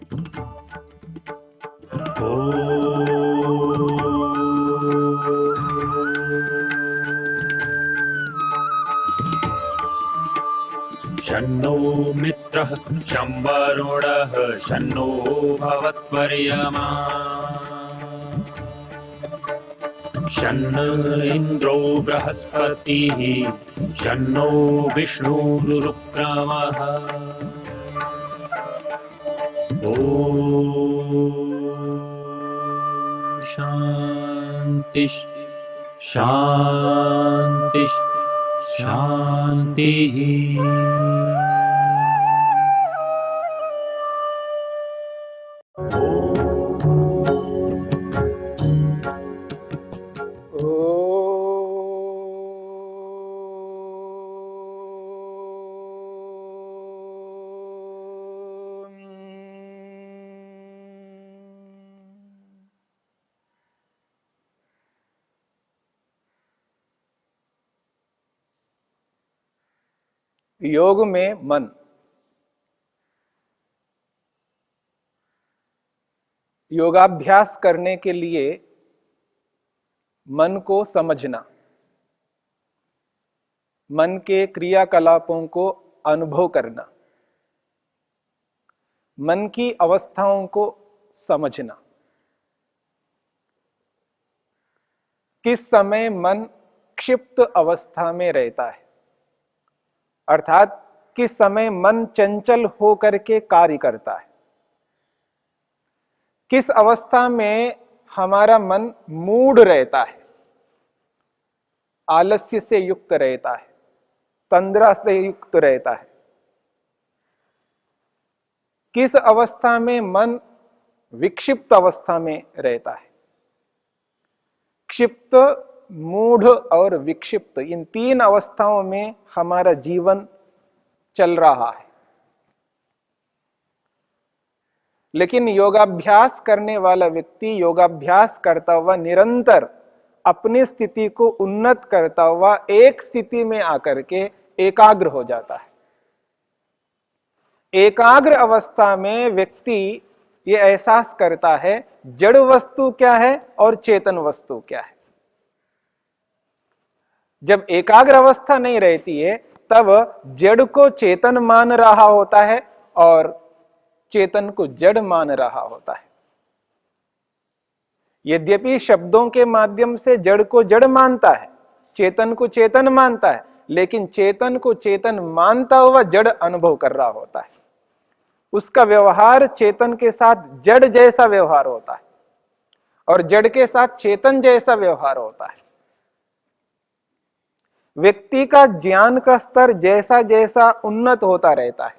शन्नो मित्रः शं वरुणः शन्नो भवत्वर्यमा शन्न इन्द्रो बृहस्पतिः शन्नो विष्णुरुक्रमः ॐ शान्ति शान्ति शान्तिः। योग में मन। योगाभ्यास करने के लिए मन को समझना, मन के क्रियाकलापों को अनुभव करना, मन की अवस्थाओं को समझना, किस समय मन क्षिप्त अवस्था में रहता है, अर्थात किस समय मन चंचल होकर के कार्य करता है, किस अवस्था में हमारा मन मूढ़ रहता है, आलस्य से युक्त रहता है, तंद्रा से युक्त रहता है, किस अवस्था में मन विक्षिप्त अवस्था में रहता है। क्षिप्त, मूढ़ और विक्षिप्त, इन तीन अवस्थाओं में हमारा जीवन चल रहा है। लेकिन योगाभ्यास करने वाला व्यक्ति योगाभ्यास करता हुआ निरंतर अपनी स्थिति को उन्नत करता हुआ एक स्थिति में आकर के एकाग्र हो जाता है। एकाग्र अवस्था में व्यक्ति ये एहसास करता है जड़ वस्तु क्या है और चेतन वस्तु क्या है। जब एकाग्र अवस्था नहीं रहती है तब जड़ को चेतन मान रहा होता है और चेतन को जड़ मान रहा होता है। यद्यपि शब्दों के माध्यम से जड़ को जड़ मानता है, चेतन को चेतन मानता है, लेकिन चेतन को चेतन मानता हुआ जड़ अनुभव कर रहा होता है। उसका व्यवहार चेतन के साथ जड़ जैसा व्यवहार होता है और जड़ के साथ चेतन जैसा व्यवहार होता है। व्यक्ति का ज्ञान का स्तर जैसा जैसा उन्नत होता रहता है,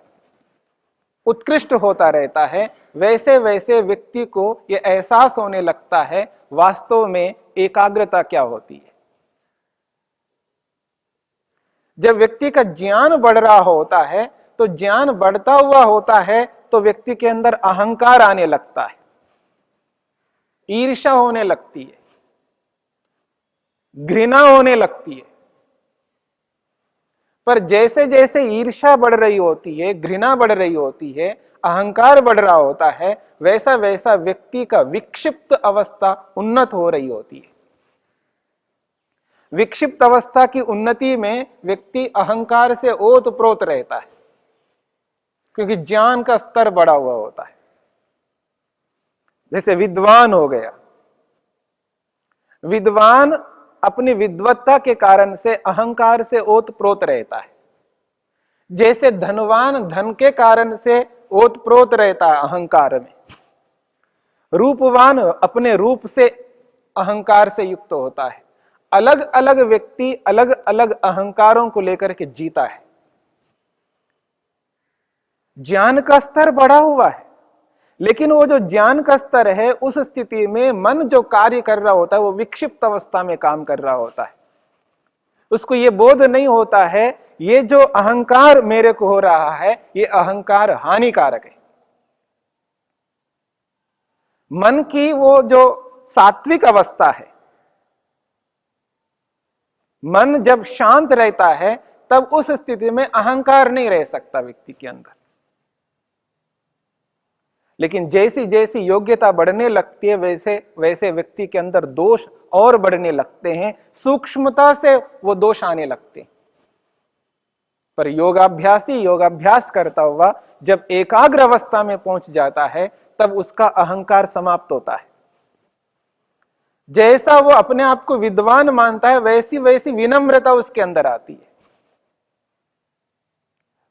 उत्कृष्ट होता रहता है, वैसे वैसे व्यक्ति को यह एहसास होने लगता है वास्तव में एकाग्रता क्या होती है। जब व्यक्ति का ज्ञान बढ़ रहा होता है तो ज्ञान बढ़ता हुआ होता है तो व्यक्ति के अंदर अहंकार आने लगता है, ईर्ष्या होने लगती है, घृणा होने लगती है। पर जैसे जैसे ईर्ष्या बढ़ रही होती है, घृणा बढ़ रही होती है, अहंकार बढ़ रहा होता है, वैसा वैसा व्यक्ति का विक्षिप्त अवस्था उन्नत हो रही होती है। विक्षिप्त अवस्था की उन्नति में व्यक्ति अहंकार से ओतप्रोत रहता है क्योंकि ज्ञान का स्तर बढ़ा हुआ होता है। जैसे विद्वान हो गया, विद्वान अपनी विद्वत्ता के कारण से अहंकार से ओतप्रोत रहता है। जैसे धनवान धन के कारण से ओतप्रोत रहता है अहंकार में, रूपवान अपने रूप से अहंकार से युक्त होता है। अलग अलग व्यक्ति अलग अलग अहंकारों को लेकर के जीता है। ज्ञान का स्तर बढ़ा हुआ है, लेकिन वो जो ज्ञान का स्तर है उस स्थिति में मन जो कार्य कर रहा होता है वो विक्षिप्त अवस्था में काम कर रहा होता है। उसको ये बोध नहीं होता है ये जो अहंकार मेरे को हो रहा है ये अहंकार हानिकारक है। मन की वो जो सात्विक अवस्था है, मन जब शांत रहता है तब उस स्थिति में अहंकार नहीं रह सकता व्यक्ति के अंदर। लेकिन जैसी जैसी योग्यता बढ़ने लगती है वैसे वैसे व्यक्ति के अंदर दोष और बढ़ने लगते हैं, सूक्ष्मता से वो दोष आने लगते हैं। पर योगाभ्यासी योगाभ्यास करता हुआ जब एकाग्र अवस्था में पहुंच जाता है तब उसका अहंकार समाप्त होता है। जैसा वो अपने आप को विद्वान मानता है वैसी वैसी विनम्रता उसके अंदर आती है।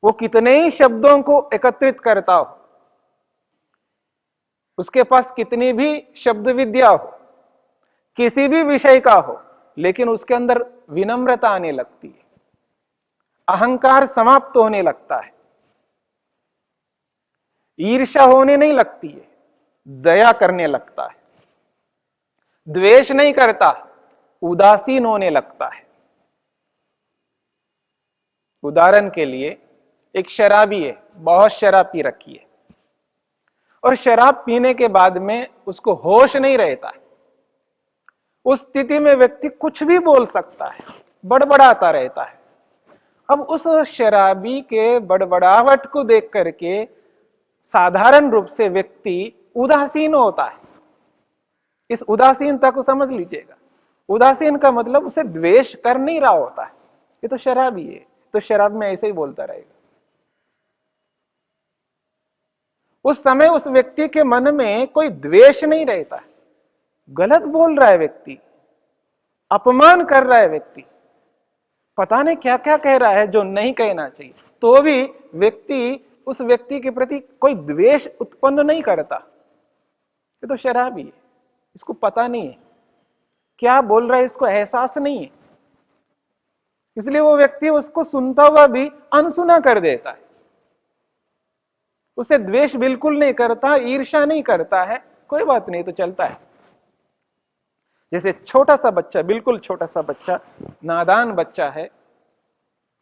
वो कितने ही शब्दों को एकत्रित करता हो, उसके पास कितनी भी शब्द विद्या हो, किसी भी विषय का हो, लेकिन उसके अंदर विनम्रता आने लगती है, अहंकार समाप्त होने लगता है, ईर्ष्या होने नहीं लगती है, दया करने लगता है, द्वेष नहीं करता, उदासीन होने लगता है। उदाहरण के लिए एक शराबी है, बहुत शराब पी रखी है और शराब पीने के बाद में उसको होश नहीं रहता है। उस स्थिति में व्यक्ति कुछ भी बोल सकता है, बड़बड़ाता रहता है। अब उस शराबी के बड़बड़ाहट को देख करके साधारण रूप से व्यक्ति उदासीन होता है। इस उदासीनता को समझ लीजिएगा। उदासीन का मतलब उसे द्वेष कर नहीं रहा होता है, ये तो शराबी है, तो शराब में ऐसे ही बोलता रहेगा। उस समय उस व्यक्ति के मन में कोई द्वेष नहीं रहता है। गलत बोल रहा है व्यक्ति, अपमान कर रहा है व्यक्ति, पता नहीं क्या क्या कह रहा है जो नहीं कहना चाहिए, तो भी व्यक्ति उस व्यक्ति के प्रति कोई द्वेष उत्पन्न नहीं करता। ये तो शराबी है, इसको पता नहीं है क्या बोल रहा है, इसको एहसास नहीं है, इसलिए वो व्यक्ति उसको सुनता हुआ भी अनसुना कर देता है। उसे द्वेष बिल्कुल नहीं करता, ईर्ष्या नहीं करता है, कोई बात नहीं तो चलता है। जैसे छोटा सा बच्चा, बिल्कुल छोटा सा बच्चा, नादान बच्चा है,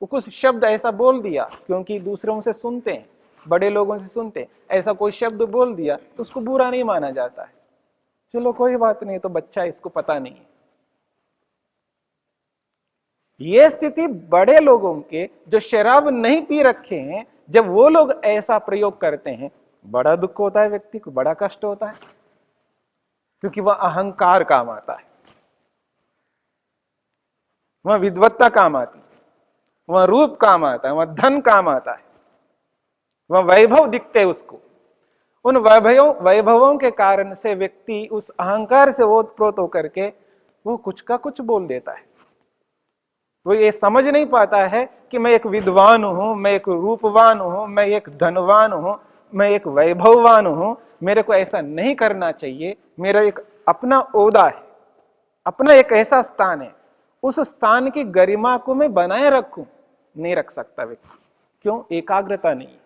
वो कुछ शब्द ऐसा बोल दिया, क्योंकि दूसरों से सुनते हैं, बड़े लोगों से सुनते हैं, ऐसा कोई शब्द बोल दिया तो उसको बुरा नहीं माना जाता है, चलो कोई बात नहीं, तो बच्चा, इसको पता नहीं है। ये स्थिति बड़े लोगों के जो शराब नहीं पी रखे हैं, जब वो लोग ऐसा प्रयोग करते हैं, बड़ा दुख होता है, व्यक्ति को बड़ा कष्ट होता है, क्योंकि वह अहंकार काम आता है, वह विद्वत्ता काम आती है, वह रूप काम आता है, वह धन काम आता है, वह वैभव दिखते है उसको। उन वैभवों के कारण से व्यक्ति उस अहंकार से ओतप्रोत होकर के वो कुछ का कुछ बोल देता है। वो ये समझ नहीं पाता है कि मैं एक विद्वान हूं, मैं एक रूपवान हूं, मैं एक धनवान हूं, मैं एक वैभववान हूं, मेरे को ऐसा नहीं करना चाहिए, मेरा एक अपना ओहदा है, अपना एक ऐसा स्थान है, उस स्थान की गरिमा को मैं बनाए रखूं, नहीं रख सकता व्यक्ति। क्यों? एकाग्रता नहीं है।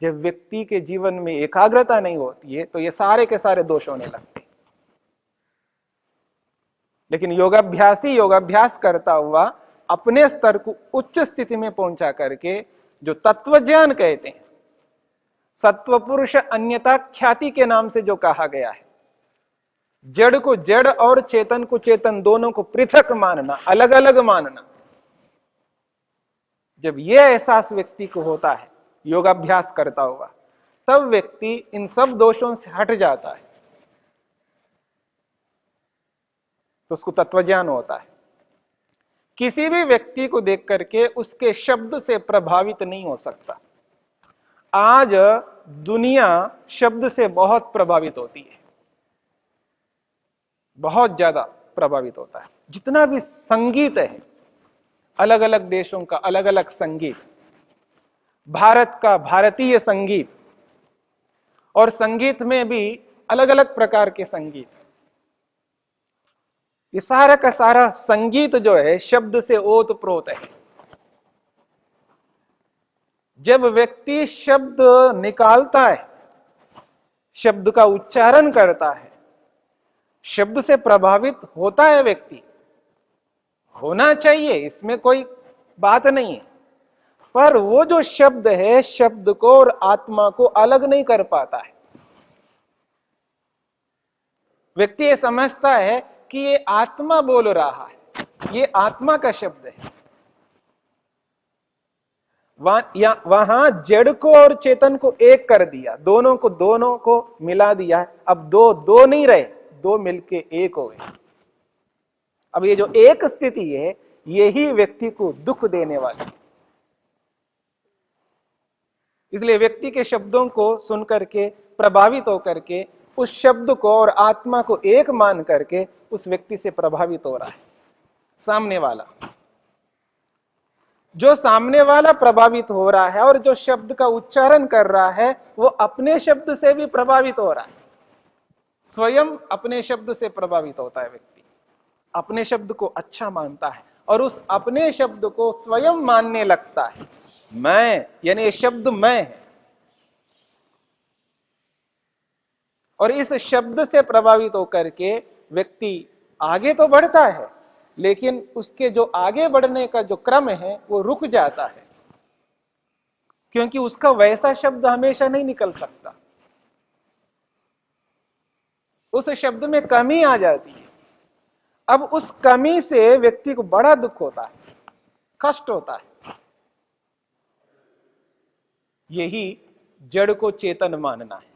जब व्यक्ति के जीवन में एकाग्रता नहीं होती है तो ये सारे के सारे दोष होने लगते हैं। लेकिन योगाभ्यासी योगाभ्यास करता हुआ अपने स्तर को उच्च स्थिति में पहुंचा करके, जो तत्वज्ञान कहते हैं, सत्व पुरुष अन्यता ख्याति के नाम से जो कहा गया है, जड़ को जड़ और चेतन को चेतन, दोनों को पृथक मानना, अलग अलग मानना, जब यह एहसास व्यक्ति को होता है योगाभ्यास करता हुआ, तब व्यक्ति इन सब दोषों से हट जाता है, तो उसको तत्वज्ञान होता है। किसी भी व्यक्ति को देख करके उसके शब्द से प्रभावित नहीं हो सकता। आज दुनिया शब्द से बहुत प्रभावित होती है, बहुत ज्यादा प्रभावित होता है। जितना भी संगीत है, अलग अलग देशों का अलग अलग संगीत, भारत का भारतीय संगीत, और संगीत में भी अलग अलग प्रकार के संगीत, ये सारा का सारा संगीत जो है शब्द से ओतप्रोत है। जब व्यक्ति शब्द निकालता है, शब्द का उच्चारण करता है, शब्द से प्रभावित होता है व्यक्ति, होना चाहिए, इसमें कोई बात नहीं है, पर वो जो शब्द है, शब्द को और आत्मा को अलग नहीं कर पाता है। व्यक्ति ये समझता है कि ये आत्मा बोल रहा है, ये आत्मा का शब्द है। वहां जड़ को और चेतन को एक कर दिया, दोनों को मिला दिया। अब दो दो नहीं रहे, दो मिलके एक हो गए। अब ये जो एक स्थिति है, यही व्यक्ति को दुख देने वाली है। इसलिए व्यक्ति के शब्दों को सुन करके प्रभावित होकर के उस शब्द को और आत्मा को एक मान करके उस व्यक्ति से प्रभावित हो रहा है सामने वाला। जो सामने वाला प्रभावित हो रहा है और जो शब्द का उच्चारण कर रहा है, वो अपने शब्द से भी प्रभावित हो रहा है। स्वयं अपने शब्द से प्रभावित होता है व्यक्ति, अपने शब्द को अच्छा मानता है और उस अपने शब्द को स्वयं मानने लगता है। मैं, यानी ये शब्द मैं है, और इस शब्द से प्रभावित होकर के व्यक्ति आगे तो बढ़ता है, लेकिन उसके जो आगे बढ़ने का जो क्रम है वो रुक जाता है, क्योंकि उसका वैसा शब्द हमेशा नहीं निकल सकता। उस शब्द में कमी आ जाती है। अब उस कमी से व्यक्ति को बड़ा दुख होता है, कष्ट होता है। यही जड़ को चेतन मानना है।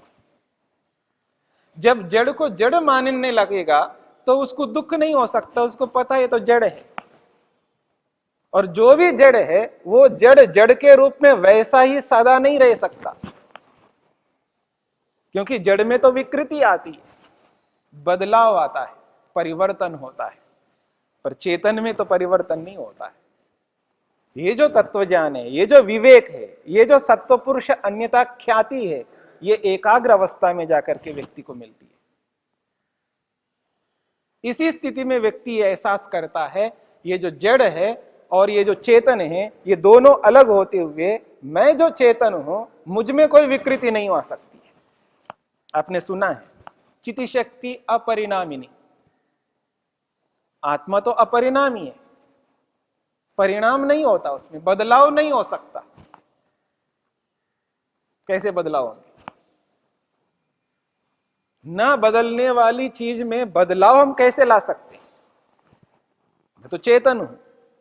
जब जड़ को जड़ मानने लगेगा तो उसको दुख नहीं हो सकता, उसको पता है तो जड़ है, और जो भी जड़ है वो जड़ जड़ के रूप में वैसा ही सदा नहीं रह सकता, क्योंकि जड़ में तो विकृति आती है, बदलाव आता है, परिवर्तन होता है, पर चेतन में तो परिवर्तन नहीं होता है। ये जो तत्वज्ञान है, ये जो विवेक है, ये जो सत्व पुरुष अन्यता ख्याति है, ये एकाग्र अवस्था में जाकर के व्यक्ति को मिलती है। इसी स्थिति में व्यक्ति एहसास करता है ये जो जड़ है और ये जो चेतन है, ये दोनों अलग होते हुए मैं जो चेतन हूं, मुझ में कोई विकृति नहीं आ सकती है। आपने सुना है चिति शक्ति अपरिणामिनी, आत्मा तो अपरिणामी है, परिणाम नहीं होता, उसमें बदलाव नहीं हो सकता। कैसे बदलाव होंगे? ना बदलने वाली चीज में बदलाव हम कैसे ला सकते? मैं तो चेतन हूं,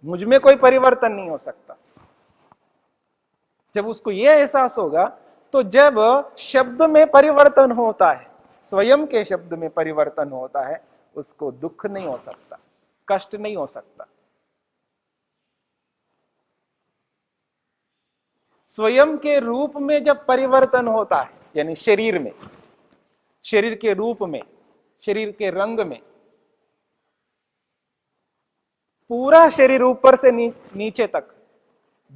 मुझ में कोई परिवर्तन नहीं हो सकता। जब उसको यह एहसास होगा, तो जब शब्द में परिवर्तन होता है, स्वयं के शब्द में परिवर्तन होता है, उसको दुख नहीं हो सकता, कष्ट नहीं हो सकता। स्वयं के रूप में जब परिवर्तन होता है, यानी शरीर में, शरीर के रूप में, शरीर के रंग में, पूरा शरीर ऊपर से नीचे तक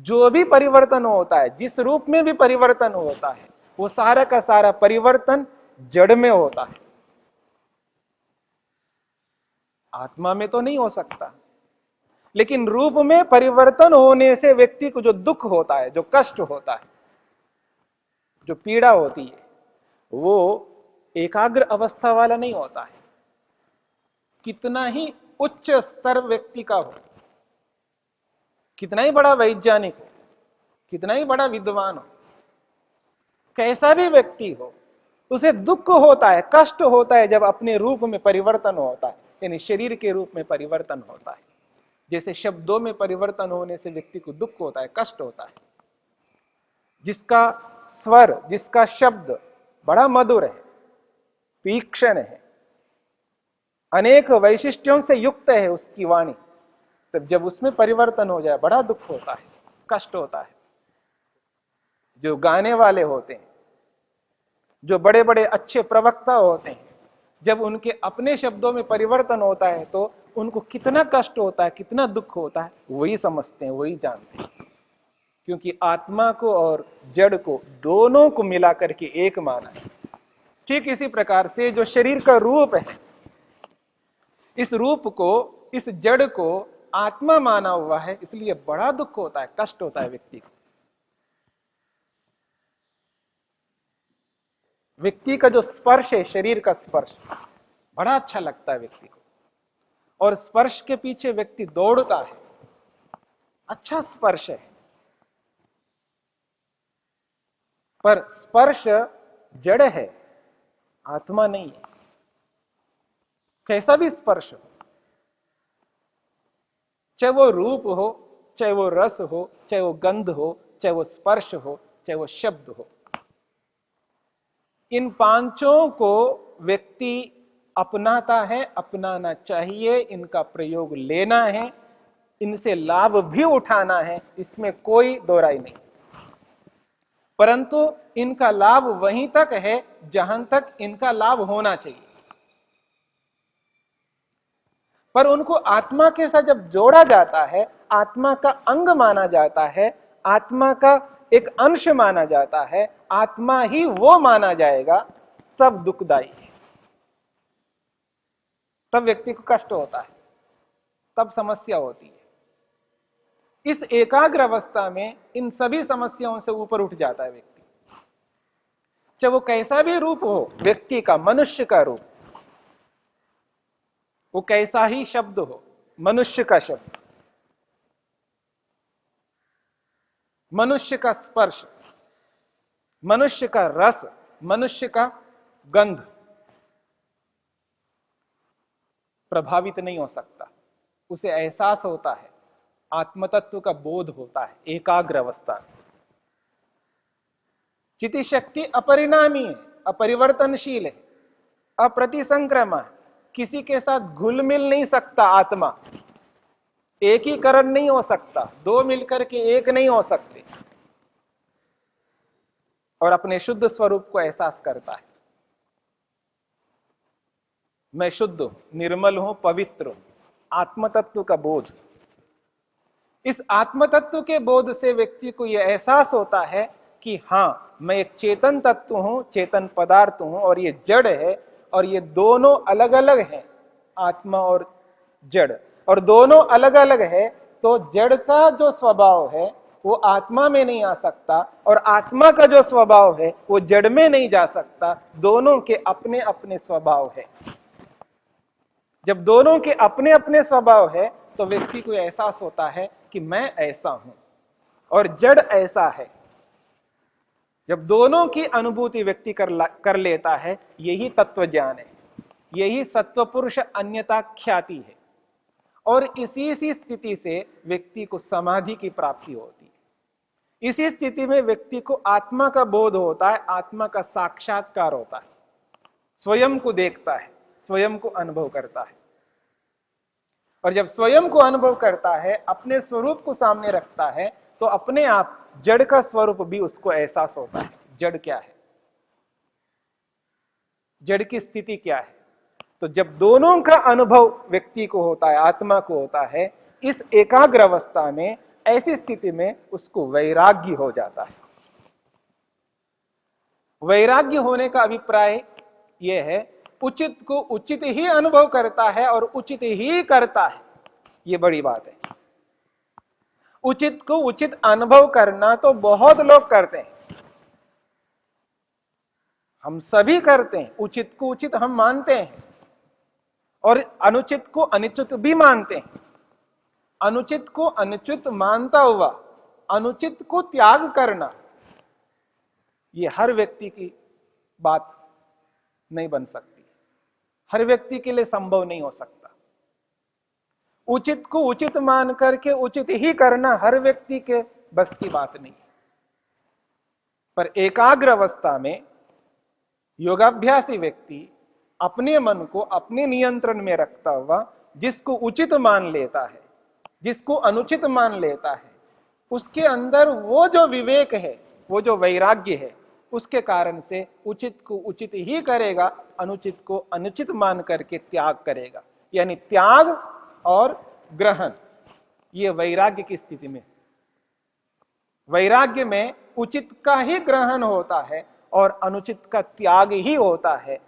जो भी परिवर्तन होता है, जिस रूप में भी परिवर्तन होता है, वो सारा का सारा परिवर्तन जड़ में होता है, आत्मा में तो नहीं हो सकता। लेकिन रूप में परिवर्तन होने से व्यक्ति को जो दुख होता है, जो कष्ट होता है, जो पीड़ा होती है, वो एकाग्र अवस्था वाला नहीं होता है। कितना ही उच्च स्तर व्यक्ति का हो, कितना ही बड़ा वैज्ञानिक हो, कितना ही बड़ा विद्वान हो, कैसा भी व्यक्ति हो, उसे दुख होता है, कष्ट होता है जब अपने रूप में परिवर्तन होता है, यानी शरीर के रूप में परिवर्तन होता है। जैसे शब्दों में परिवर्तन होने से व्यक्ति को दुख होता है, कष्ट होता है। जिसका स्वर, जिसका शब्द बड़ा मधुर है, तीक्ष्ण है, अनेक वैशिष्ट्यों से युक्त है उसकी वाणी, तब जब उसमें परिवर्तन हो जाए बड़ा दुख होता है, कष्ट होता है। जो गाने वाले होते हैं, जो बड़े बड़े अच्छे प्रवक्ता होते हैं, जब उनके अपने शब्दों में परिवर्तन होता है तो उनको कितना कष्ट होता है, कितना दुख होता है, वही समझते हैं, वही जानते हैं। क्योंकि आत्मा को और जड़ को दोनों को मिलाकर के एक माना है। ठीक इसी प्रकार से जो शरीर का रूप है, इस रूप को, इस जड़ को आत्मा माना हुआ है, इसलिए बड़ा दुख होता है, कष्ट होता है व्यक्ति को। व्यक्ति का जो स्पर्श है, शरीर का स्पर्श बड़ा अच्छा लगता है व्यक्ति को, और स्पर्श के पीछे व्यक्ति दौड़ता है। अच्छा स्पर्श है, पर स्पर्श जड़ है, आत्मा नहीं है। कैसा भी स्पर्श हो, चाहे वो रूप हो, चाहे वो रस हो, चाहे वो गंध हो, चाहे वो स्पर्श हो, चाहे वो शब्द हो। इन पांचों को व्यक्ति अपनाता है, अपनाना चाहिए, इनका प्रयोग लेना है, इनसे लाभ भी उठाना है, इसमें कोई दो राय नहीं। परंतु इनका लाभ वहीं तक है जहां तक इनका लाभ होना चाहिए। पर उनको आत्मा के साथ जब जोड़ा जाता है, आत्मा का अंग माना जाता है, आत्मा का एक अंश माना जाता है, आत्मा ही वो माना जाएगा, तब दुखदाई है, तब व्यक्ति को कष्ट होता है, तब समस्या होती है। इस एकाग्र अवस्था में इन सभी समस्याओं से ऊपर उठ जाता है व्यक्ति, चाहे वो कैसा भी रूप हो व्यक्ति का, मनुष्य का रूप, वो कैसा ही शब्द हो, मनुष्य का शब्द, मनुष्य का स्पर्श, मनुष्य का रस, मनुष्य का गंध प्रभावित नहीं हो सकता। उसे एहसास होता है, आत्मतत्व का बोध होता है एकाग्र अवस्था में। चिति शक्ति अपरिणामी है, अपरिवर्तनशील है, अप्रतिसंक्रमा है, किसी के साथ घुल मिल नहीं सकता। आत्मा एकीकरण नहीं हो सकता, दो मिलकर के एक नहीं हो सकते, और अपने शुद्ध स्वरूप को एहसास करता है। मैं शुद्ध हूं, निर्मल हूं, पवित्र हूं, आत्मतत्व का बोध। इस आत्मतत्व के बोध से व्यक्ति को यह एहसास होता है कि हां, मैं एक चेतन तत्व हूं, चेतन पदार्थ हूं, और ये जड़ है, और ये दोनों अलग अलग हैं, आत्मा और जड़, और दोनों अलग अलग है। तो जड़ का जो स्वभाव है वो आत्मा में नहीं आ सकता, और आत्मा का जो स्वभाव है वो जड़ में नहीं जा सकता। दोनों के अपने अपने स्वभाव है। जब दोनों के अपने अपने स्वभाव है तो व्यक्ति को एहसास होता है कि मैं ऐसा हूं और जड़ ऐसा है। जब दोनों की अनुभूति व्यक्ति कर लेता है, यही तत्व ज्ञान है, यही सत्व पुरुष अन्यता ख्याति है। और इसी स्थिति से व्यक्ति को समाधि की प्राप्ति होती है। इसी स्थिति में व्यक्ति को आत्मा का बोध होता है, आत्मा का साक्षात्कार होता है, स्वयं को देखता है, स्वयं को अनुभव करता है। और जब स्वयं को अनुभव करता है, अपने स्वरूप को सामने रखता है, तो अपने आप जड़ का स्वरूप भी उसको एहसास होता है। जड़ क्या है, जड़ की स्थिति क्या है। तो जब दोनों का अनुभव व्यक्ति को होता है, आत्मा को होता है, इस एकाग्र अवस्था में, ऐसी स्थिति में उसको वैराग्य हो जाता है। वैराग्य होने का अभिप्राय यह है, उचित को उचित ही अनुभव करता है और उचित ही करता है। यह बड़ी बात है। उचित को उचित अनुभव करना तो बहुत लोग करते हैं, हम सभी करते हैं। उचित को उचित हम मानते हैं और अनुचित को अनुचित भी मानते हैं। अनुचित को अनुचित मानता हुआ अनुचित को त्याग करना, यह हर व्यक्ति की बात नहीं बन सकती, हर व्यक्ति के लिए संभव नहीं हो सकता। उचित को उचित मान करके उचित ही करना हर व्यक्ति के बस की बात नहीं है। पर एकाग्र अवस्था में योगाभ्यासी व्यक्ति अपने मन को अपने नियंत्रण में रखता हुआ जिसको उचित मान लेता है, जिसको अनुचित मान लेता है, उसके अंदर वो जो विवेक है, वो जो वैराग्य है, उसके कारण से उचित को उचित ही करेगा, अनुचित को अनुचित मान करके त्याग करेगा। यानी त्याग और ग्रहण, ये वैराग्य की स्थिति में। वैराग्य में उचित का ही ग्रहण होता है और अनुचित का त्याग ही होता है।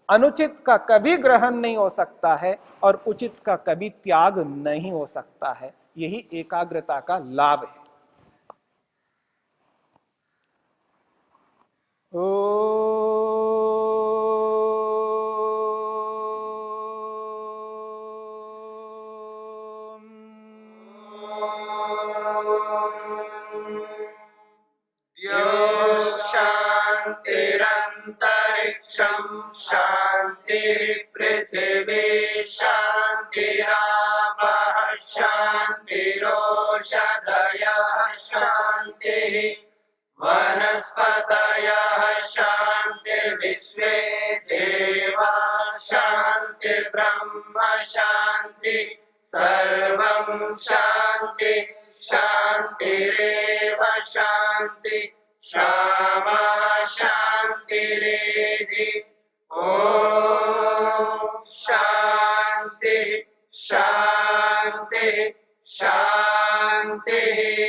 अनुचित का कभी ग्रहण नहीं हो सकता है और उचित का कभी त्याग नहीं हो सकता है। यही एकाग्रता का लाभ है। शांतिरंतरिक्षं शांति पृथिवी शांतिरापः शांतिरोषधयः शांति प्रलयः शान्तिर्विश्वे देवा शान्तिर्ब्रह्म शान्ति सर्वं शान्ति शान्तिरेव शान्ति क्षमा शान्तिरेधि ॐ शान्ति शान्ति शान्तिः